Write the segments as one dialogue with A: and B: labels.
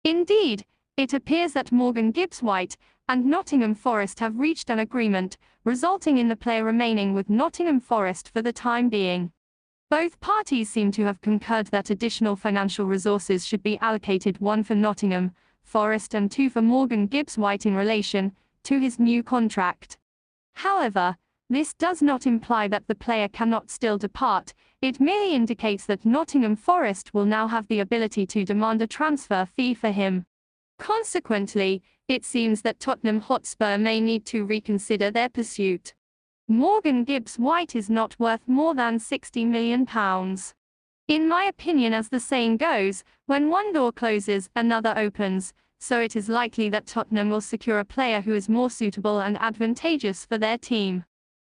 A: Indeed, it appears that Morgan Gibbs-White and Nottingham Forest have reached an agreement, resulting in the player remaining with Nottingham Forest for the time being. Both parties seem to have concurred that additional financial resources should be allocated, one for Nottingham Forest and two for Morgan Gibbs-White in relation to his new contract. However, this does not imply that the player cannot still depart. It merely indicates that Nottingham Forest will now have the ability to demand a transfer fee for him. Consequently, it seems that Tottenham Hotspur may need to reconsider their pursuit. Morgan Gibbs-White is not worth more than £60 million. In my opinion, as the saying goes, when one door closes, another opens, so it is likely that Tottenham will secure a player who is more suitable and advantageous for their team.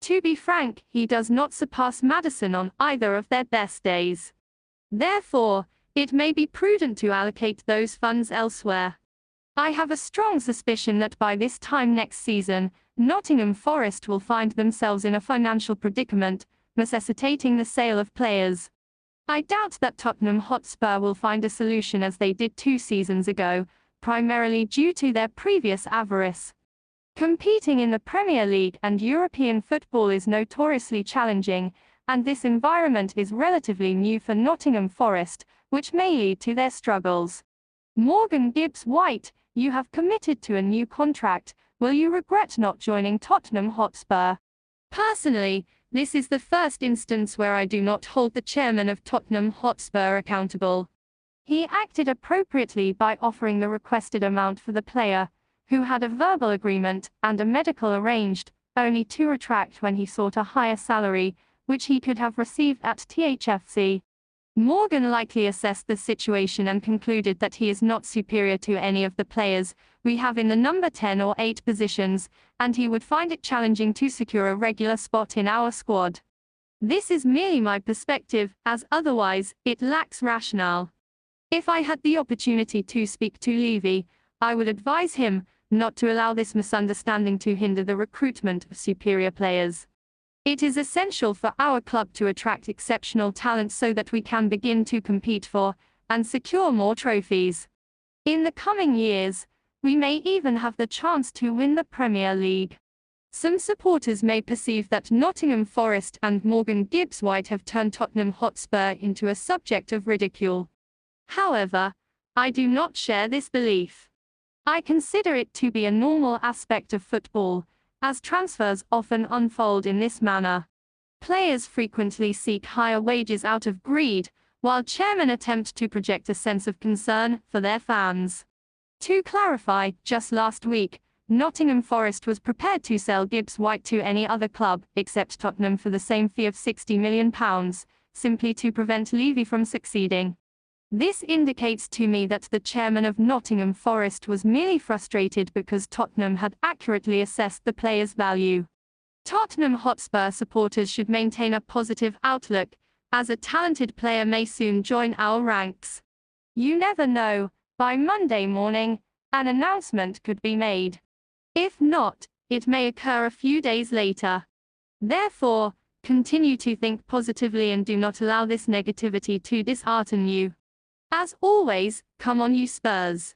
A: To be frank, he does not surpass Maddison on either of their best days. Therefore, it may be prudent to allocate those funds elsewhere. I have a strong suspicion that by this time next season, Nottingham Forest will find themselves in a financial predicament, necessitating the sale of players. I doubt that Tottenham Hotspur will find a solution as they did 2 seasons ago, primarily due to their previous avarice. Competing in the Premier League and European football is notoriously challenging, and this environment is relatively new for Nottingham Forest, which may lead to their struggles. Morgan Gibbs-White, you have committed to a new contract. Will you regret not joining Tottenham Hotspur? Personally, this is the first instance where I do not hold the chairman of Tottenham Hotspur accountable. He acted appropriately by offering the requested amount for the player, who had a verbal agreement and a medical arranged, only to retract when he sought a higher salary, which he could have received at THFC. Morgan likely assessed the situation and concluded that he is not superior to any of the players we have in the number 10 or 8 positions, and he would find it challenging to secure a regular spot in our squad. This is merely my perspective, as otherwise, it lacks rationale. If I had the opportunity to speak to Levy, I would advise him not to allow this misunderstanding to hinder the recruitment of superior players. It is essential for our club to attract exceptional talent so that we can begin to compete for and secure more trophies. In the coming years, we may even have the chance to win the Premier League. Some supporters may perceive that Nottingham Forest and Morgan Gibbs-White have turned Tottenham Hotspur into a subject of ridicule. However, I do not share this belief. I consider it to be a normal aspect of football, as transfers often unfold in this manner. Players frequently seek higher wages out of greed, while chairmen attempt to project a sense of concern for their fans. To clarify, just last week, Nottingham Forest was prepared to sell Gibbs-White to any other club, except Tottenham, for the same fee of £60 million, simply to prevent Levy from succeeding. This indicates to me that the chairman of Nottingham Forest was merely frustrated because Tottenham had accurately assessed the player's value. Tottenham Hotspur supporters should maintain a positive outlook, as a talented player may soon join our ranks. You never know, by Monday morning, an announcement could be made. If not, it may occur a few days later. Therefore, continue to think positively and do not allow this negativity to dishearten you. As always, come on you Spurs!